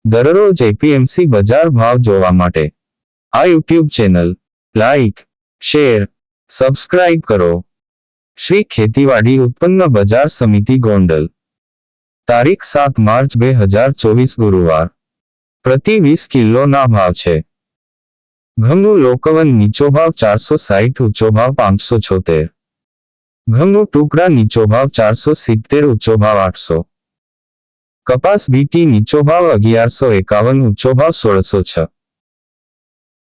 દરરોજ એપીએમસી બજાર ભાવ જોવા માટે આ YouTube channel like, share, subscribe કરો. શ્રી ખેતીવાડી ઉત્પન્ન બજાર સમિતિ ગોંડલ. તારીખ 7 માર્ચ 2024 ગુરુવાર. પ્રતિ 20 કિલોના ભાવ છે. ઘઉંનું લોકવન નીચો ભાવ 460, ઊંચો ભાવ 576. ઘઉંનું ટુકડા નીચો ભાવ 470, ઊંચો ભાવ 800. કપાસ બીટી નીચો ભાવ 1151, ઊંચો ભાવ 1606.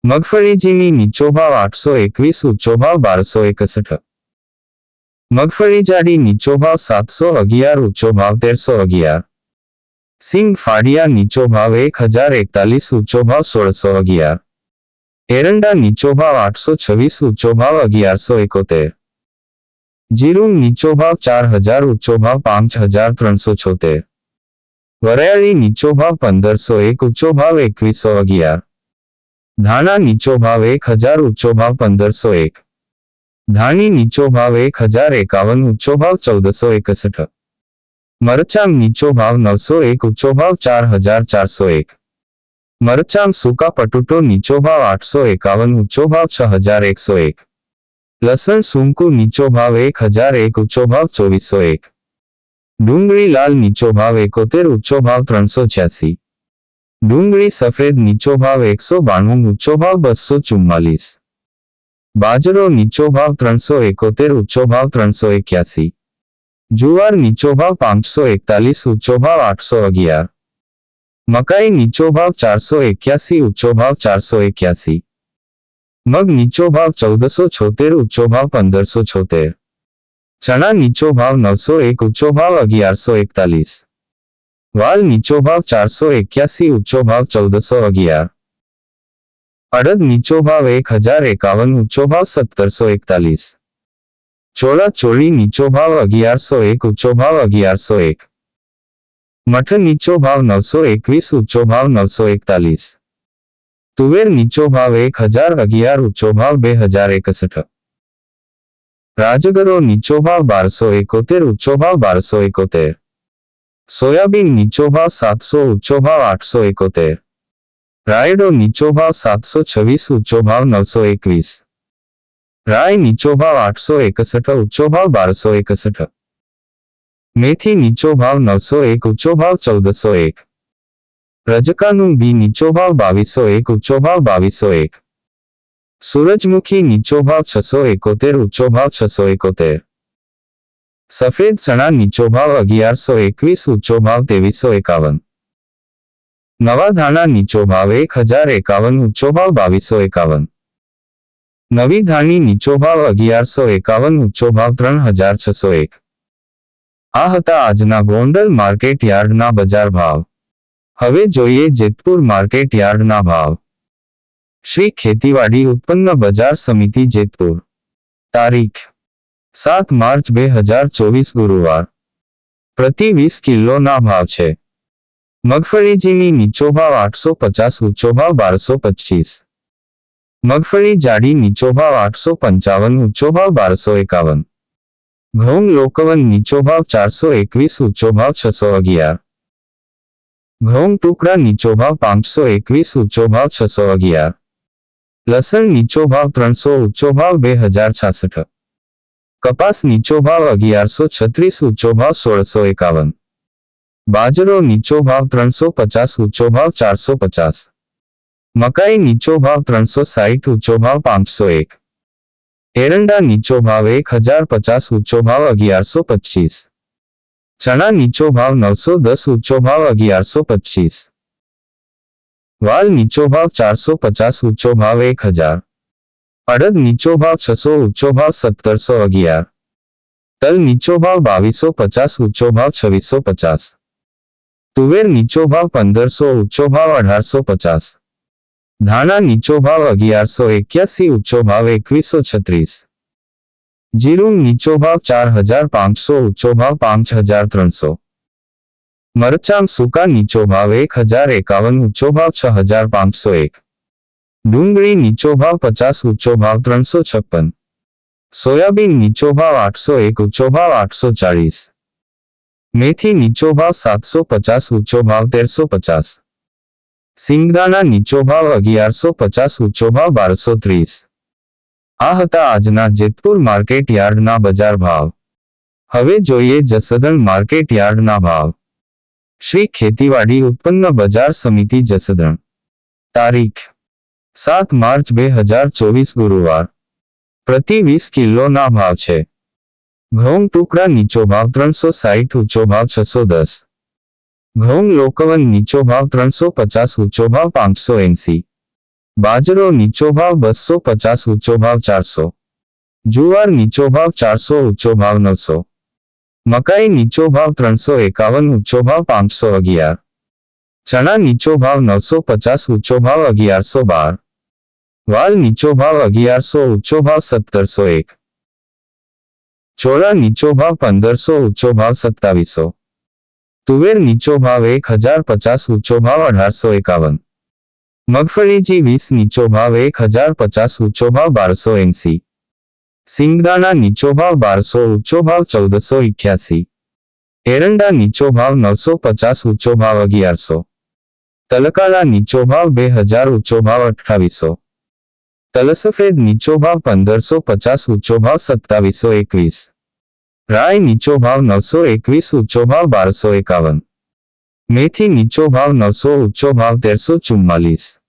મગફળી ઝીણી નીચો ભાવ 821, ઊંચો ભાવ 1261. મગફળી જાડી નીચો ભાવ 711, ઊંચો ભાવ 1311. સિંગ ફાડિયા નીચો ભાવ 1041, ઊંચો ભાવ 1611. એરંડા નીચો ભાવ 826, ઊંચો ભાવ 1171. જીરું નીચો ભાવ 4000, ઊંચો ભાવ 5376. વરિયાળી નીચો ભાવ 1501, ઊંચો ભાવ 2111. ધાણા નીચો ભાવ 1000, ઊંચો ભાવ 1501. ધાણી નીચો ભાવ 1051, ઊંચો ભાવ 1461. મરચાં નીચો ભાવ 901, ઊંચો ભાવ 4401. મરચાં સૂકા પટુટો નીચો ભાવ 851, ઊંચો ભાવ 6101. લસણ સૂકું નીચો ભાવ 1001, ઊંચો ભાવ 2401. ડુંગળી લાલ નીચો ભાવ 71, ઊંચો ભાવ 386. ડુંગળી સફેદ નીચો ભાવ 192, ઊંચો ભાવ 244. બાજરો નીચો ભાવ 371, ઊંચો ભાવ 381. જુવાર નીચો ભાવ 541, ઊંચો ભાવ 811. મકાઈ નીચો ભાવ 481, ઊંચો ભાવ 481. મગ નીચો ભાવ 1476, ઊંચો ભાવ 1576. ચણા નીચો ભાવ 901, ઊંચો ભાવ 1141. વાલ નીચો ભાવ 481, ઊંચો ભાવ 1411. અડદ નીચો ભાવ 1051, ઊંચો ભાવ 1741. ચોળા ચોળી નીચો ભાવ 1101, ઊંચો ભાવ 1101. મઠ નીચો ભાવ 921, ઊંચો ભાવ 941. તુવેર નીચો ભાવ 1011, ઊંચો ભાવ 2061. રાજગરો નીચો ભાવ 1271, ઊંચો ભાવ 1271. સોયાબીન નીચો ભાવ 700, ઊંચો ભાવ 871. રાયડો નીચો ભાવ 726, ઊંચો ભાવ 921. રાય નીચો ભાવ 861, ઊંચો ભાવ 1261. મેથી નીચો ભાવ 901, ઊંચો ભાવ 1401. રજકાનું બી નીચો ભાવ 2201, ઊંચો ભાવ 2201. સૂરજમુખી નીચો ભાવ 671, ઊંચો ભાવ 671. સફેદ ચણા નીચો ભાવ 1121, ઊંચો ભાવ 2351. નવા ધાણા નીચો ભાવ 1051, ઊંચો ભાવ 2251. નવી ધાણી નીચો ભાવ 1151, ઊંચો ભાવ 3601. આ હતા આજના ગોંડલ માર્કેટ યાર્ડના બજાર ભાવ. હવે જોઈએ જેતપુર માર્કેટ યાર્ડના ભાવ. શ્રી ખેતીવાડી ઉત્પન્ન બજાર સમિતિ જેતપુર. તારીખ 7 માર્ચ 2024 ગુરુવાર. પ્રતિ 20 કિલોના ભાવ છે. મગફળી ઝીણી નીચો ભાવ 850, ઊંચો ભાવ 1225. મગફળી જાડી નીચો ભાવ 855, ઊંચો ભાવ 1251. ઘઉં લોકવન નીચો ભાવ 421, ઊંચો ભાવ 611. ઘઉં ટુકડા નીચો ભાવ 521, ઊંચો ભાવ 611. લસણ નીચો ભાવ 300, ઊંચો ભાવ 2066. કપાસ નીચો ભાવ 1136, ઊંચો ભાવ 1651. બાજરો નીચો ભાવ 350, ઊંચો ભાવ 450. મકાઈ નીચો ભાવ 360, ઊંચો ભાવ 501. એરંડા નીચો ભાવ 1050, ઊંચો ભાવ 1125. ચણા નીચો ભાવ 910, ઊંચો ભાવ 1125. વાલ નીચો ભાવ 450, ઊંચો ભાવ 1000. અડદ નીચો ભાવ 600, ઊંચો ભાવ 1711. તલ નીચો ભાવ 2250, ઊંચો ભાવ 2650. તુવેર નીચો ભાવ 1500, ઊંચો ભાવ 1850. ધાણા નીચો ભાવ 1181, ઊંચો ભાવ 2136. જીરું નીચો ભાવ 4500, ઊંચો ભાવ 5300. મરચાં સૂકા નીચો ભાવ 1051, ઊંચો ભાવ 6501. ડુંગળી નીચો ભાવ 50, ઊંચો ભાવ 356. સોયાબીન નીચો ભાવ 801, ઊંચો ભાવ 840. મેથી નીચો ભાવ 750, ઊંચો ભાવ 1350. સિંગદાણા નીચો ભાવ 1150, ઊંચો ભાવ 1230। આ હતા આજના જેતપુર માર્કેટ યાર્ડના બજાર ભાવ। હવે જોઈએ જસદણ માર્કેટ યાર્ડના ભાવ। શ્રી ખેતીવાડી ઉત્પન્ન બજાર સમિતિ જસદણ, તારીખ 7 માર્ચ 2024 ગુરુવાર। પ્રતિ 20 કિલોના ભાવ છે। ઘઉં ટુકડા નીચો ભાવ 360, ઊંચો ભાવ 610। ઘઉં લોકવન નીચો ભાવ 350, ઊંચો ભાવ 580। બાજરો નીચો ભાવ 250, ઊંચો ભાવ 400। જુવાર નીચો ભાવ 400, ઊંચો ભાવ 900। મકાઈ નીચો ભાવ 351, ઊંચો ભાવ 511। ચણા નીચો ભાવ 950, ઊંચો ભાવ 1112। વાલ નીચો ભાવ 1100, ઊંચો ભાવ 1701। ચોળા નીચો ભાવ 1500, ઊંચો ભાવ 2700। તુવેર નીચો ભાવ 1050, ઊંચો ભાવ 1851। મગફળી G20 નીચો ભાવ 1050, ઊંચો ભાવ 1280। સિંગદાણા નીચો ભાવ 1200, ઊંચો ભાવ 1488। એરંડા નીચો ભાવ 950, ઊંચો ભાવ 1100। તલકાળા નીચો ભાવ 2000, ઊંચો ભાવ 2800। તલસફેદ નીચો ભાવ 1550, ઊંચો ભાવ 2721। રાય નીચો ભાવ 921, ઊંચો ભાવ 1251। મેથી નીચો ભાવ 900, ઊંચો ભાવ 1344।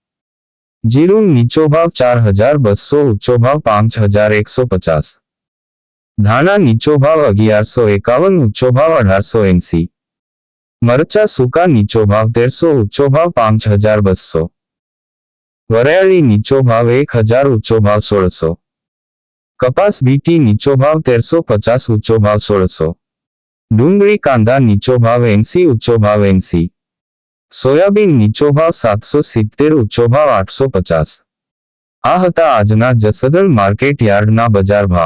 જીરું નીચો ભાવ 4200, ઊંચો ભાવ 5150। ધાણા નીચો ભાવ 1151, ઊંચો ભાવ 1880। મરચા સૂકા નીચો ભાવ 1300, ઊંચો ભાવ 5200। વરિયાળી નીચો ભાવ 1000, ઊંચો ભાવ 1600। કપાસ બીટી નીચો ભાવ 1350, ઊંચો ભાવ 1600। ડુંગળી કાંદા નીચો ભાવ 80, ઊંચો ભાવ 80। સોયાબીન નીચો ભાવ 770, ઊંચો ભાવ 850। આ હતા આજના જસદણ માર્કેટ યાર્ડના બજાર ભાવ।